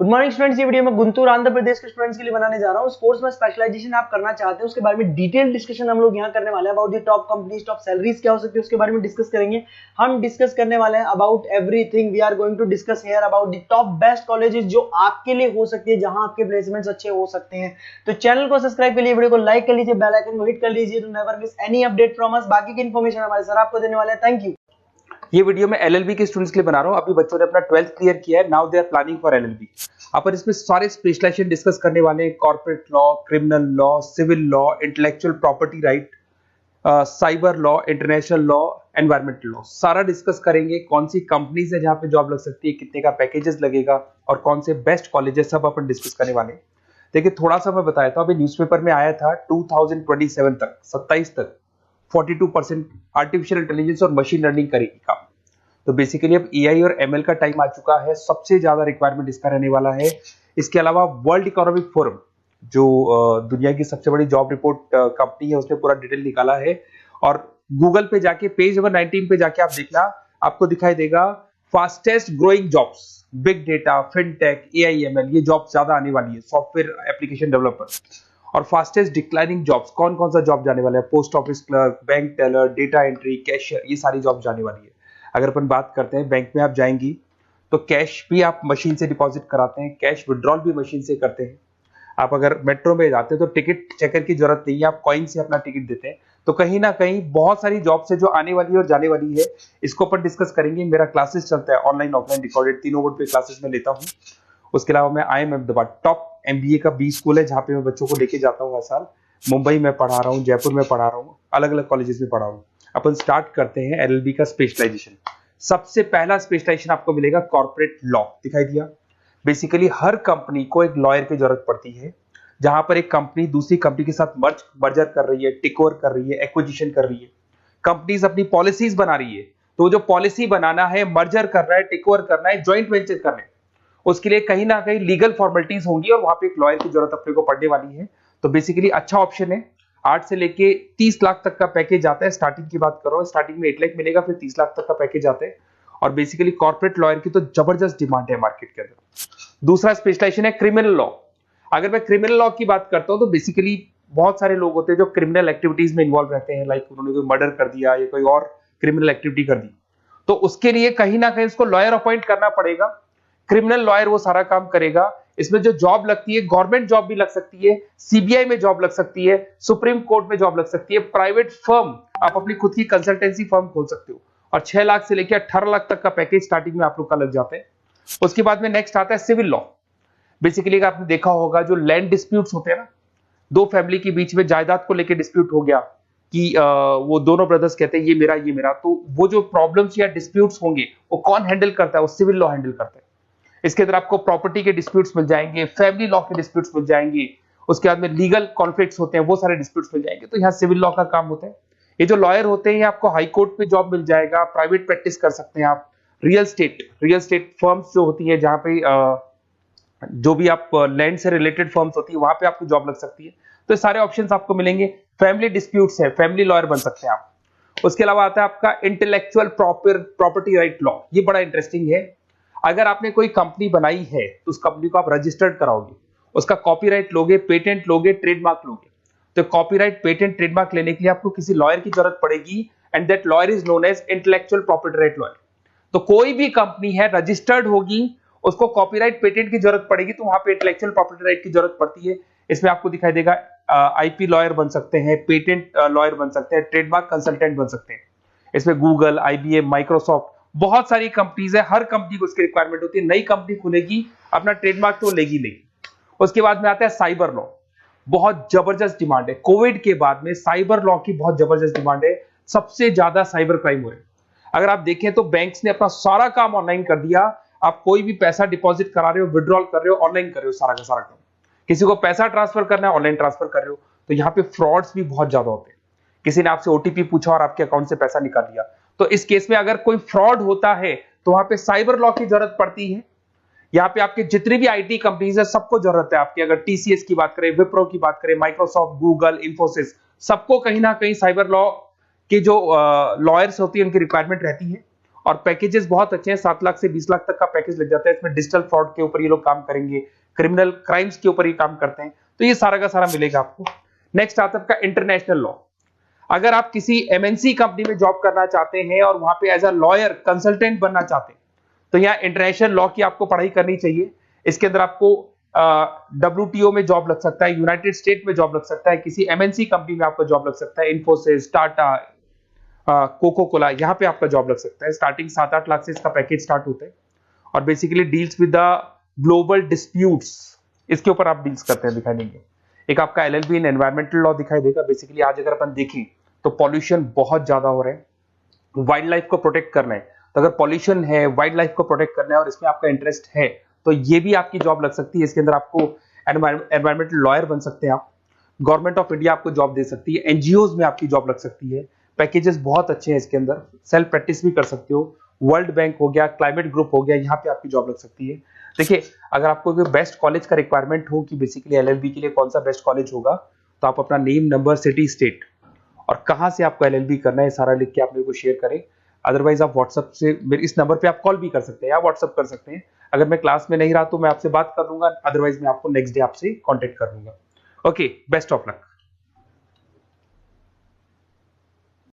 Good morning students. ये video मैं गुंटूर आंध्र प्रदेश के स्टूडेंट्स के लिए बनाने जा रहा हूँ। उस कोर्स में स्पेशलाइजेशन आप करना चाहते हैं उसके बारे में डिटेल डिस्कशन हम लोग यहाँ करने वाले हैं। About the top companies, top salaries क्या हो सकती है उसके बारे में डिस्कस करेंगे। हम डिस्कस करने वाले हैं about everything. We are going to discuss here about the top best colleges जो आपके लिए हो सकती है, जहां आपके प्लेसमेंट्स अच्छे हो सकते हैं। तो चैनल को सब्सक्राइब कर लीजिए, वीडियो को लाइक कर लीजिए, बेल आइकन को हिट कर लीजिए to never miss any update from us. बाकी की इन्फॉर्मेशन हमारे सर आपको देने वाले हैं। Thank you. ये वीडियो मैं एलएलबी के स्टूडेंट्स के लिए बना रहा हूं। अभी बच्चों ने अपना 12th क्लियर किया है, now they are planning for LLB. अपन इसमें सारे स्पेशलाइजेशन डिस्कस करने वाले हैं। Corporate law, criminal law, civil law, intellectual property right, cyber law, international law, environmental law, सारा डिस्कस करेंगे। कौन सी कंपनीज है जहां पे जॉब लग सकती है, कितने का पैकेजेस लगेगा और कौन से बेस्ट कॉलेजेस, सब अपन डिस्कस करने वाले हैं। देखिए थोड़ा सा मैं बताया था, अभी न्यूज़पेपर में आया था 2027 तक, 27 तक 42% आर्टिफिशियल इंटेलिजेंस और मशीन लर्निंग करेगी काम। तो बेसिकली अब एआई और एमएल का टाइम आ चुका है। सबसे ज्यादा रिक्वायरमेंट इसका रहने वाला है। इसके अलावा वर्ल्ड इकोनॉमिक फोरम जो दुनिया की सबसे बड़ी जॉब रिपोर्ट कंपनी है, उसने पूरा डिटेल निकाला है। और गूगल पे जाके पेज नंबर 19 पे जाके आप देखना, आपको दिखाई देगा fastest growing jobs, big data, fintech, AI ML, ये जॉब ज्यादा आने वाली है। Software application developer. और फास्टेस्ट डिक्लाइनिंग जॉब्स, कौन कौन सा जॉब जाने वाला है, post office clerk, bank teller, data entry, cashier, ये सारी जॉब जाने वाली है। अगर अपन बात करते हैं, बैंक में आप जाएंगी तो कैश भी आप मशीन से डिपॉजिट कराते हैं, कैश विड्रॉल भी मशीन से करते हैं। आप अगर मेट्रो में जाते हैं तो टिकट चेकर की जरूरत नहीं है, आप कॉइन से अपना टिकट देते हैं। तो कहीं ना कहीं बहुत सारी जॉब्स है जो आने वाली है और जाने वाली है। इसको अपन डिस्कस करेंगे। मेरा क्लासेस चलता है ऑनलाइन ऑफलाइन रिकॉर्डेड, तीनों बोर्ड पे क्लासेस में लेता हूँ। उसके अलावा मैं IIM अहमदाबाद टॉप MBA का B स्कूल है जहाँ पे मैं बच्चों को लेके जाता हूँ हर साल। मुंबई में पढ़ा रहा हूँ, जयपुर में पढ़ा रहा हूँ, अलग अलग कॉलेजेस में पढ़ा रहा हूँ। अपन स्टार्ट करते हैं LLB का स्पेशलाइजेशन। सबसे पहला स्पेशलाइजेशन आपको मिलेगा कॉर्पोरेट लॉ, दिखाई दिया। बेसिकली हर कंपनी को एक लॉयर की जरूरत पड़ती है। जहां पर एक कंपनी दूसरी कंपनी के साथ मर्जर कर रही है, टेक ओवर कर रही है, एक्विजिशन कर रही है, कंपनीज अपनी पॉलिसीज बना रही है। तो जो पॉलिसी बनाना है, मर्जर करना है, टेक ओवर करना है, ज्वाइंट वेंचर करना है, उसके लिए कहीं ना कहीं लीगल फॉर्मेलिटीज होंगी और वहां पे एक लॉयर की जरूरत अपने को पड़ने वाली है। तो बेसिकली अच्छा ऑप्शन है। 8 से लेके 30 लाख तक का पैकेज आता है। स्टार्टिंग की बात कर रहा हूं, स्टार्टिंग में 8 लाख मिलेगा, फिर 30 लाख तक का पैकेज आता है। और बेसिकली कॉर्पोरेट लॉयर की तो जबरदस्त डिमांड है मार्केट के अंदर। दूसरा स्पेशलाइजेशन है क्रिमिनल लॉ। अगर मैं क्रिमिनल लॉ की बात करता हूं तो बेसिकली बहुत सारे लोग होते हैं जो क्रिमिनल एक्टिविटीज में इन्वॉल्व रहते हैं, लाइक उन्होंने कोई मर्डर कर दिया या कोई और क्रिमिनल एक्टिविटी कर दी, तो उसके लिए कहीं ना कहीं उसको लॉयर अपॉइंट करना पड़ेगा। क्रिमिनल लॉयर वो सारा काम करेगा। इसमें जो जॉब लगती है, गवर्नमेंट जॉब भी लग सकती है, सीबीआई में जॉब लग सकती है, सुप्रीम कोर्ट में जॉब लग सकती है, प्राइवेट फर्म, आप अपनी खुद की कंसल्टेंसी फर्म खोल सकते हो। और 6 लाख से लेकर 18 लाख तक का पैकेज स्टार्टिंग में आप लोग का लग जाते हैं। उसके बाद में नेक्स्ट आता है सिविल लॉ। बेसिकली आपने देखा होगा जो लैंड डिस्प्यूट्स होते हैं ना, दो फैमिली के बीच में जायदाद को लेकर डिस्प्यूट हो गया कि वो दोनों ब्रदर्स कहते हैं ये मेरा, तो वो जो प्रॉब्लम्स या डिस्प्यूट्स होंगे वो कौन हैंडल करता है, वो सिविल लॉ हैंडल करता है। इसके अंदर आपको प्रॉपर्टी के डिस्प्यूट्स मिल जाएंगे, फैमिली लॉ के डिस्प्यूट्स मिल जाएंगे, उसके बाद में लीगल कॉन्फ्लिक्ट्स होते हैं, वो सारे डिस्प्यूट्स मिल जाएंगे। तो यहाँ सिविल लॉ का काम होता है। ये जो लॉयर होते हैं, आपको हाई कोर्ट पे जॉब मिल जाएगा, प्राइवेट प्रैक्टिस कर सकते हैं आप, रियल स्टेट फर्म्स जो होती है, जहां पे जो भी आप लैंड से रिलेटेड फर्म्स होती है, वहां पे आपको जॉब लग सकती है। तो सारे ऑप्शंस आपको मिलेंगे। फैमिली डिस्प्यूट्स है, फैमिली लॉयर बन सकते हैं आप। उसके अलावा आता है आपका इंटेलेक्चुअल प्रॉपर्टी राइट लॉ। ये बड़ा इंटरेस्टिंग है। अगर आपने कोई कंपनी बनाई है तो उस कंपनी को आप रजिस्टर्ड कराओगे, उसका कॉपीराइट लोगे, पेटेंट लोगे, ट्रेडमार्क लोगे। तो कॉपीराइट, पेटेंट, ट्रेडमार्क लेने के लिए आपको किसी लॉयर की जरूरत पड़ेगी, and that lawyer is known as intellectual property right lawyer. तो कोई भी कंपनी है रजिस्टर्ड होगी, उसको कॉपीराइट, पेटेंट की जरूरत पड़ेगी, तो वहां पे इंटेलेक्चुअल प्रॉपर्टी राइट की जरूरत पड़ती है। इसमें आपको दिखाई देगा IP लॉयर बन सकते हैं, पेटेंट लॉयर बन सकते हैं, ट्रेडमार्क कंसल्टेंट बन सकते हैं। इसमें गूगल, IBM, माइक्रोसॉफ्ट, बहुत सारी कंपनीज है। हर कंपनी को उसकी रिक्वायरमेंट होती है। नई कंपनी खुलेगी, अपना ट्रेडमार्क तो लेगी नहीं। उसके बाद में आता है साइबर लॉ। बहुत जबरदस्त डिमांड है। कोविड के बाद में साइबर लॉ की बहुत जबरदस्त डिमांड है। सबसे ज्यादा साइबर क्राइम हो रहे हैं। अगर आप देखें तो बैंक्स ने अपना सारा काम ऑनलाइन कर दिया। आप कोई भी पैसा डिपॉजिट करा रहे हो, विड्रॉल कर रहे हो, ऑनलाइन कर रहे हो, सारा का सारा काम। किसी को पैसा ट्रांसफर करना है, ऑनलाइन ट्रांसफर कर रहे हो। तो यहाँ पे फ्रॉड्स भी बहुत ज्यादा होते हैं। किसी ने आपसे OTP पूछा और आपके अकाउंट से पैसा निकाल लिया। तो इस केस में अगर कोई फ्रॉड होता है तो वहां पे साइबर लॉ की जरूरत पड़ती है। यहाँ पे आपके जितनी भी IT कंपनीज है, सबको जरूरत है आपकी। अगर TCS की बात करें, विप्रो की बात करें, माइक्रोसॉफ्ट, गूगल, इंफोसिस, सबको कहीं ना कहीं साइबर लॉ के जो लॉयर्स होती है उनकी रिक्वायरमेंट रहती है। और पैकेजेस बहुत अच्छे हैं, 7 लाख से 20 लाख तक का पैकेज लग जाता है। इसमें डिजिटल फ्रॉड के ऊपर ये लोग काम करेंगे, क्रिमिनल क्राइम्स के ऊपर ये काम करते हैं, तो ये सारा का सारा मिलेगा आपको। नेक्स्ट आता है आपका इंटरनेशनल लॉ। अगर आप किसी एमएनसी कंपनी में जॉब करना चाहते हैं और वहां पे एज अ लॉयर कंसल्टेंट बनना चाहते हैं, तो यहाँ इंटरनेशनल लॉ की आपको पढ़ाई करनी चाहिए। इसके अंदर आपको WTO में जॉब लग सकता है, यूनाइटेड स्टेट में जॉब लग सकता है, किसी एमएनसी कंपनी में आपका जॉब लग सकता है, इन्फोसिस, टाटा, कोको कोला, यहाँ पे आपका जॉब लग सकता है। स्टार्टिंग 7-8 लाख से इसका पैकेज स्टार्ट होता है और basically deals with the global disputes, इसके ऊपर आप डील्स करते हैं, दिखाई देंगे। एक आपका LLB इन एनवायरमेंटल लॉ दिखाई देगा। बेसिकली आज अगर अपन देखें तो पॉल्यूशन बहुत ज्यादा हो रहा है, वाइल्ड लाइफ को प्रोटेक्ट करना है, तो अगर पॉल्यूशन है, वाइल्ड लाइफ को प्रोटेक्ट करना है और इसमें आपका इंटरेस्ट है, तो ये भी आपकी जॉब लग सकती है। इसके अंदर आपको एनवायरमेंटल लॉयर बन सकते हैं आप। गवर्नमेंट ऑफ इंडिया आपको जॉब दे सकती है, एनजीओज में आपकी जॉब लग सकती है। पैकेजेस बहुत अच्छे हैं इसके अंदर, सेल्फ प्रैक्टिस भी कर सकते हो। वर्ल्ड बैंक हो गया, क्लाइमेट ग्रुप हो गया, यहाँ पे आपकी जॉब लग सकती है। देखिए, अगर आपको बेस्ट कॉलेज का रिक्वायरमेंट हो कि बेसिकली LLB के लिए कौन सा बेस्ट कॉलेज होगा, तो आप अपना नेम, नंबर, सिटी, स्टेट और कहां से आपको LLB करना है सारा लिख के आप मेरे को शेयर करें। अदरवाइज आप व्हाट्सएप से मेरे इस नंबर पे आप कॉल भी कर सकते हैं या व्हाट्सएप कर सकते हैं। अगर मैं क्लास में नहीं रहा तो मैं आपसे बात कर लूंगा, अदरवाइज मैं आपको नेक्स्ट डे आपसे कॉन्टेक्ट कर लूंगा। Okay, best of luck.